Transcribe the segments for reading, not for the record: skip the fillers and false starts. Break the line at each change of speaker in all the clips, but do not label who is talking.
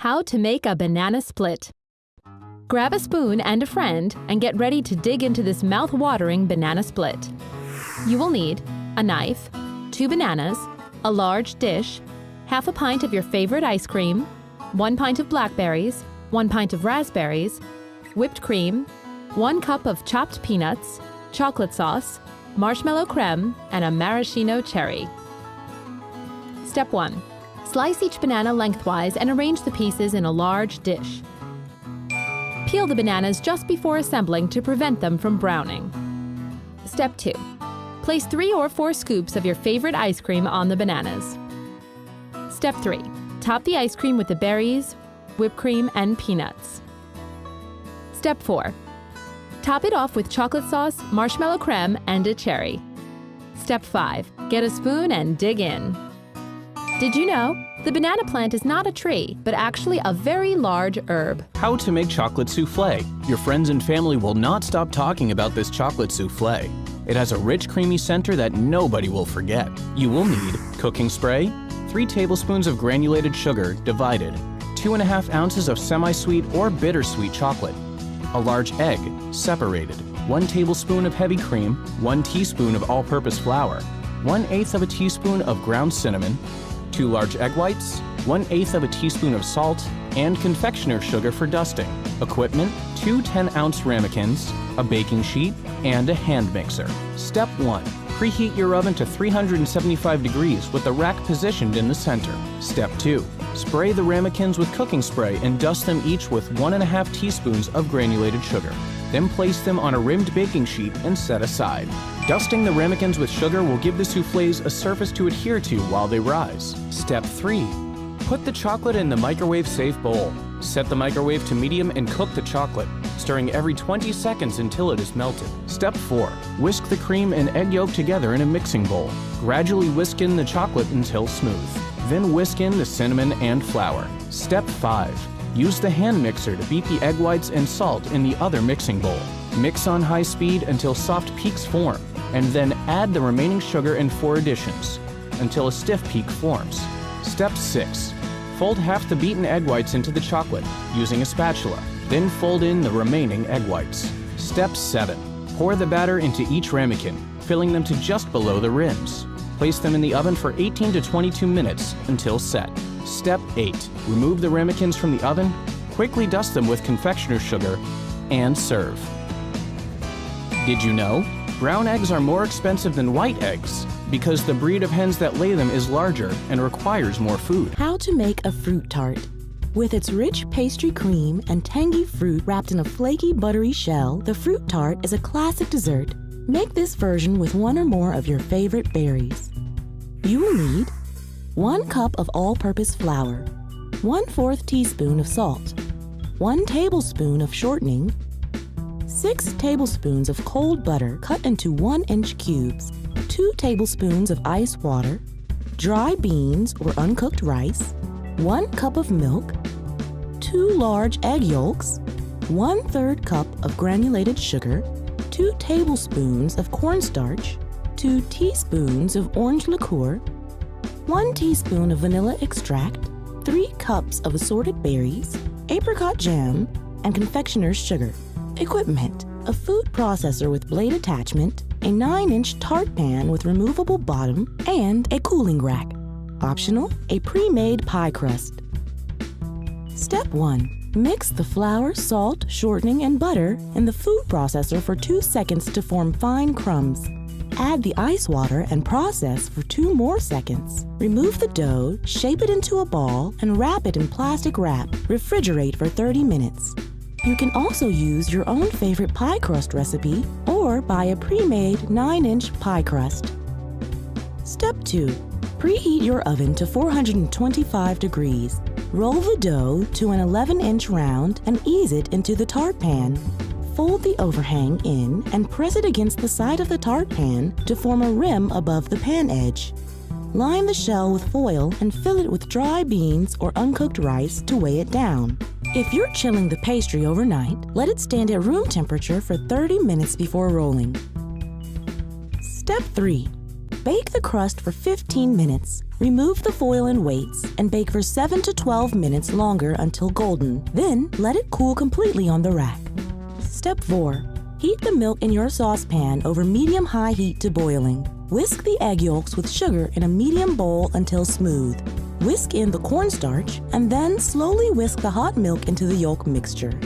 How to make a banana split. Grab a spoon and a friend and get ready to dig into this mouth-watering banana split. You will need a knife, 2 bananas, a large dish, half a pint of your favorite ice cream, 1 pint of blackberries, 1 pint of raspberries, whipped cream, 1 cup of chopped peanuts, chocolate sauce, marshmallow creme, and a maraschino cherry. Step 1. Slice each banana lengthwise and arrange the pieces in a large dish. Peel the bananas just before assembling to prevent them from browning. Step 2. Place 3 or 4 scoops of your favorite ice cream on the bananas. Step 3. Top the ice cream with the berries, whipped cream, and peanuts. Step 4. Top it off with chocolate sauce, marshmallow creme, and a cherry. Step 5. Get a spoon and dig in. Did you know? The banana plant is not a tree, but actually a very large herb.
How to make chocolate souffle. Your friends and family will not stop talking about this chocolate souffle. It has a rich, creamy center that nobody will forget. You will need cooking spray, 3 tablespoons of granulated sugar divided, 2½ ounces of semi-sweet or bittersweet chocolate, a large egg separated, 1 tablespoon of heavy cream, 1 teaspoon of all-purpose flour, 1/8 of a teaspoon of ground cinnamon, 2 large egg whites, 1/8 of a teaspoon of salt, and confectioner's sugar for dusting. Equipment: 2 10-ounce ramekins, a baking sheet, and a hand mixer. Step 1. Preheat your oven to 375 degrees with the rack positioned in the center. Step 2. Spray the ramekins with cooking spray and dust them each with 1½ teaspoons of granulated sugar. Then place them on a rimmed baking sheet and set aside. Dusting the ramekins with sugar will give the soufflés a surface to adhere to while they rise. Step 3. Put the chocolate in the microwave-safe bowl. Set the microwave to medium and cook the chocolate, stirring every 20 seconds until it is melted. Step 4. Whisk the cream and egg yolk together in a mixing bowl. Gradually whisk in the chocolate until smooth. Then whisk in the cinnamon and flour. Step 5. Use the hand mixer to beat the egg whites and salt in the other mixing bowl. Mix on high speed until soft peaks form, and then add the remaining sugar and 4 additions until a stiff peak forms. Step 6. Fold half the beaten egg whites into the chocolate using a spatula. Then fold in the remaining egg whites. Step 7. Pour the batter into each ramekin, filling them to just below the rims. Place them in the oven for 18 to 22 minutes until set. Step 8. Remove the ramekins from the oven, quickly dust them with confectioner's sugar, and serve. Did you know? Brown eggs are more expensive than white eggs because the breed of hens that lay them is larger and requires more food.
How to make a fruit tart. With its rich pastry cream and tangy fruit wrapped in a flaky, buttery shell, the fruit tart is a classic dessert. Make this version with 1 or more of your favorite berries. You will need 1 cup of all-purpose flour, 1/4 teaspoon of salt, 1 tablespoon of shortening, 6 tablespoons of cold butter cut into 1-inch cubes, 2 tablespoons of ice water, dry beans or uncooked rice, 1 cup of milk, 2 large egg yolks, 1/3 cup of granulated sugar, 2 tablespoons of cornstarch, 2 teaspoons of orange liqueur, 1 teaspoon of vanilla extract, 3 cups of assorted berries, apricot jam, and confectioner's sugar. Equipment: a food processor with blade attachment, a 9-inch tart pan with removable bottom, and a cooling rack. Optional: a pre-made pie crust. Step 1. Mix the flour, salt, shortening, and butter in the food processor for 2 seconds to form fine crumbs. Add the ice water and process for 2 more seconds. Remove the dough, shape it into a ball, and wrap it in plastic wrap. Refrigerate for 30 minutes. You can also use your own favorite pie crust recipe or buy a pre-made 9-inch pie crust. Step 2. Preheat your oven to 425 degrees. Roll the dough to an 11-inch round and ease it into the tart pan. Fold the overhang in and press it against the side of the tart pan to form a rim above the pan edge. Line the shell with foil and fill it with dry beans or uncooked rice to weigh it down. If you're chilling the pastry overnight, let it stand at room temperature for 30 minutes before rolling. Step 3. Bake the crust for 15 minutes. Remove the foil and weights and bake for 7 to 12 minutes longer until golden. Then let it cool completely on the rack. Step 4. Heat the milk in your saucepan over medium-high heat to boiling. Whisk the egg yolks with sugar in a medium bowl until smooth. Whisk in the cornstarch and then slowly whisk the hot milk into the yolk mixture.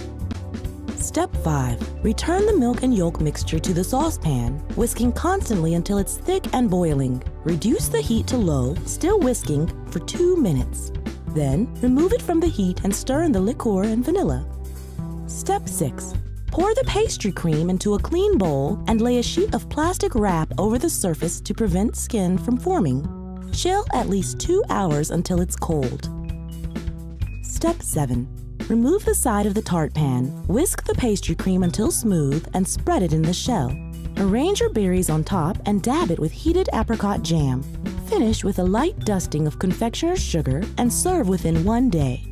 Step 5. Return the milk and yolk mixture to the saucepan, whisking constantly until it's thick and boiling. Reduce the heat to low, still whisking, for 2 minutes. Then, remove it from the heat and stir in the liqueur and vanilla. Step 6. Pour the pastry cream into a clean bowl and lay a sheet of plastic wrap over the surface to prevent skin from forming. Chill at least 2 hours until it's cold. Step 7. Remove the side of the tart pan, whisk the pastry cream until smooth, and spread it in the shell. Arrange your berries on top and dab it with heated apricot jam. Finish with a light dusting of confectioner's sugar and serve within 1 day.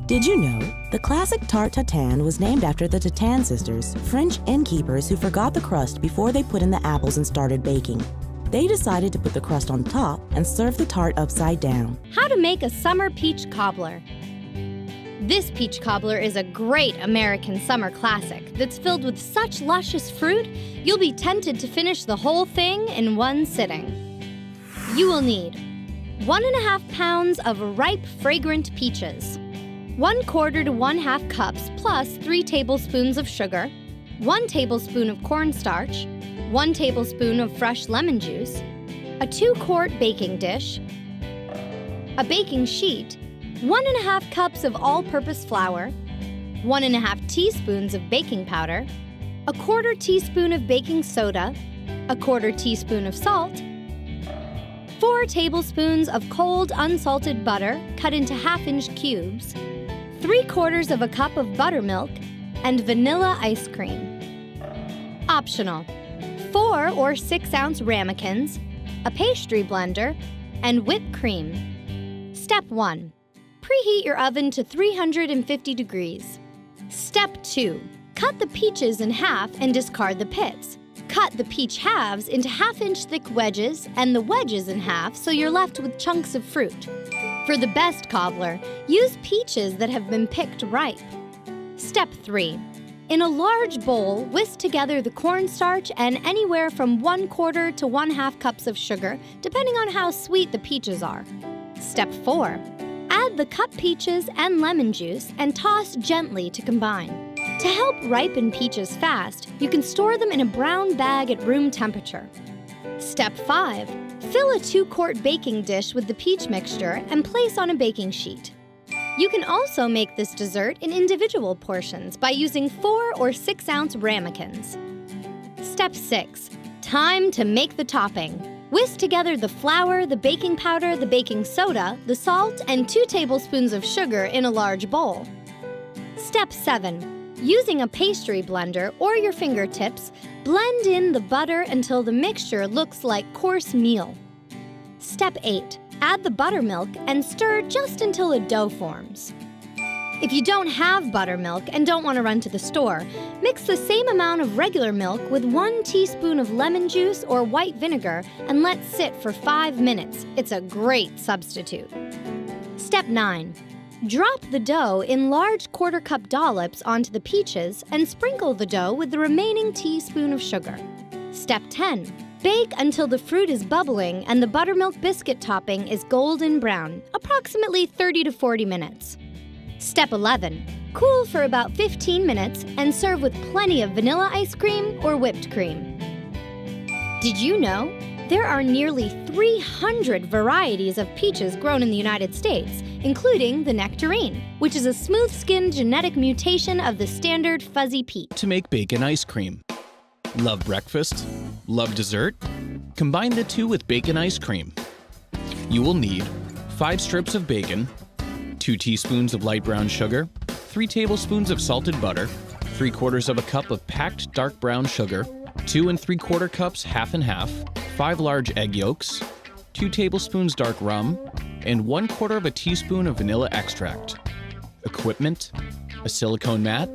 Did you know the classic tart tatin was named after the Tatin sisters, French innkeepers who forgot the crust before they put in the apples and started baking? They decided to put the crust on top and serve the tart upside down.
How to make a Summer Peach Cobbler. This peach cobbler is a great American summer classic that's filled with such luscious fruit, you'll be tempted to finish the whole thing in one sitting. You will need 1½ pounds of ripe, fragrant peaches, 1/4 to 1/2 cups plus 3 tablespoons of sugar, 1 tablespoon of cornstarch, 1 tablespoon of fresh lemon juice, a 2-quart baking dish, a baking sheet, 1½ cups of all-purpose flour, 1½ teaspoons of baking powder, a 1/4 teaspoon of baking soda, a 1/4 teaspoon of salt, 4 tablespoons of cold unsalted butter cut into 1/2-inch cubes, 3/4 of a cup of buttermilk, and vanilla ice cream. Optional: 4 or 6-ounce ramekins, a pastry blender, and whipped cream. Step 1. Preheat your oven to 350 degrees. Step 2. Cut the peaches in half and discard the pits. Cut the peach halves into 1/2-inch thick wedges and the wedges in half so you're left with chunks of fruit. For the best cobbler, use peaches that have been picked ripe. Step 3. In a large bowl, whisk together the cornstarch and anywhere from 1/4 to 1/2 cups of sugar, depending on how sweet the peaches are. Step 4. Add the cut peaches and lemon juice and toss gently to combine. To help ripen peaches fast, you can store them in a brown bag at room temperature. Step 5. Fill a 2-quart baking dish with the peach mixture and place on a baking sheet. You can also make this dessert in individual portions by using 4 or 6-ounce ramekins. Step 6. Time to make the topping. Whisk together the flour, the baking powder, the baking soda, the salt, and 2 tablespoons of sugar in a large bowl. Step 7. Using a pastry blender or your fingertips, blend in the butter until the mixture looks like coarse meal. Step 8. Add the buttermilk and stir just until a dough forms. If you don't have buttermilk and don't want to run to the store, mix the same amount of regular milk with 1 teaspoon of lemon juice or white vinegar and let sit for 5 minutes. It's a great substitute. Step 9. Drop the dough in large 1/4 cup dollops onto the peaches and sprinkle the dough with the remaining teaspoon of sugar. Step 10. Bake until the fruit is bubbling and the buttermilk biscuit topping is golden brown, approximately 30 to 40 minutes. Step 11. Cool for about 15 minutes and serve with plenty of vanilla ice cream or whipped cream. Did you know there are nearly 300 varieties of peaches grown in the United States, including the nectarine, which is a smooth-skinned genetic mutation of the standard fuzzy peach?
To make bacon ice cream. Love breakfast? Love dessert? Combine the two with bacon ice cream. You will need 5 strips of bacon, 2 teaspoons of light brown sugar, 3 tablespoons of salted butter, 3/4 of a cup of packed dark brown sugar, 2 3/4 cups half and half, 5 large egg yolks, 2 tablespoons dark rum, and 1/4 of a teaspoon of vanilla extract. Equipment: a silicone mat,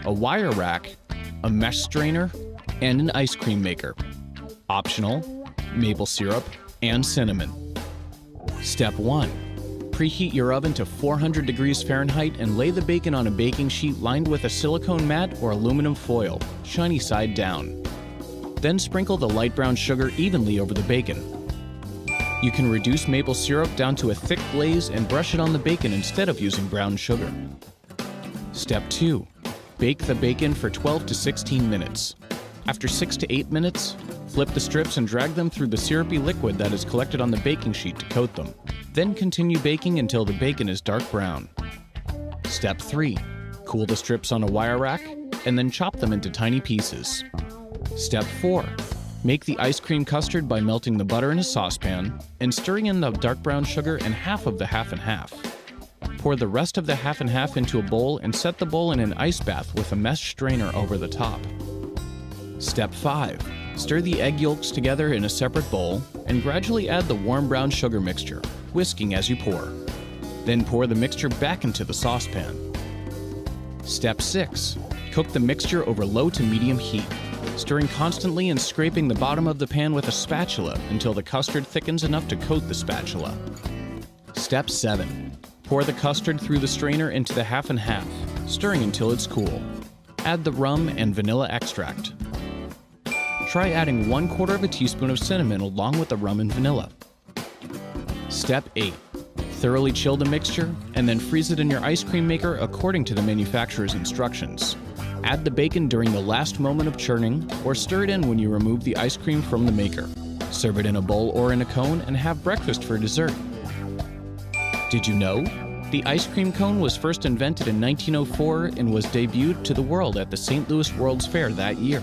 a wire rack, a mesh strainer, and an ice cream maker. Optional: maple syrup and cinnamon. Step 1. Preheat your oven to 400 degrees Fahrenheit and lay the bacon on a baking sheet lined with a silicone mat or aluminum foil, shiny side down. Then sprinkle the light brown sugar evenly over the bacon. You can reduce maple syrup down to a thick glaze and brush it on the bacon instead of using brown sugar. Step 2. Bake the bacon for 12 to 16 minutes. After 6 to 8 minutes, flip the strips and drag them through the syrupy liquid that is collected on the baking sheet to coat them. Then continue baking until the bacon is dark brown. Step 3. Cool the strips on a wire rack and then chop them into tiny pieces. Step 4. Make the ice cream custard by melting the butter in a saucepan and stirring in the dark brown sugar and half of the half and half. Pour the rest of the half and half into a bowl and set the bowl in an ice bath with a mesh strainer over the top. Step 5. Stir the egg yolks together in a separate bowl and gradually add the warm brown sugar mixture, whisking as you pour. Then pour the mixture back into the saucepan. Step 6. Cook the mixture over low to medium heat, stirring constantly and scraping the bottom of the pan with a spatula until the custard thickens enough to coat the spatula. Step 7. Pour the custard through the strainer into the half and half, stirring until it's cool. Add the rum and vanilla extract. Try adding 1/4 teaspoon of cinnamon along with the rum and vanilla. Step 8. Thoroughly chill the mixture and then freeze it in your ice cream maker according to the manufacturer's instructions. Add the bacon during the last moment of churning or stir it in when you remove the ice cream from the maker. Serve it in a bowl or in a cone and have breakfast for dessert. Did you know? The ice cream cone was first invented in 1904 and was debuted to the world at the St. Louis World's Fair that year.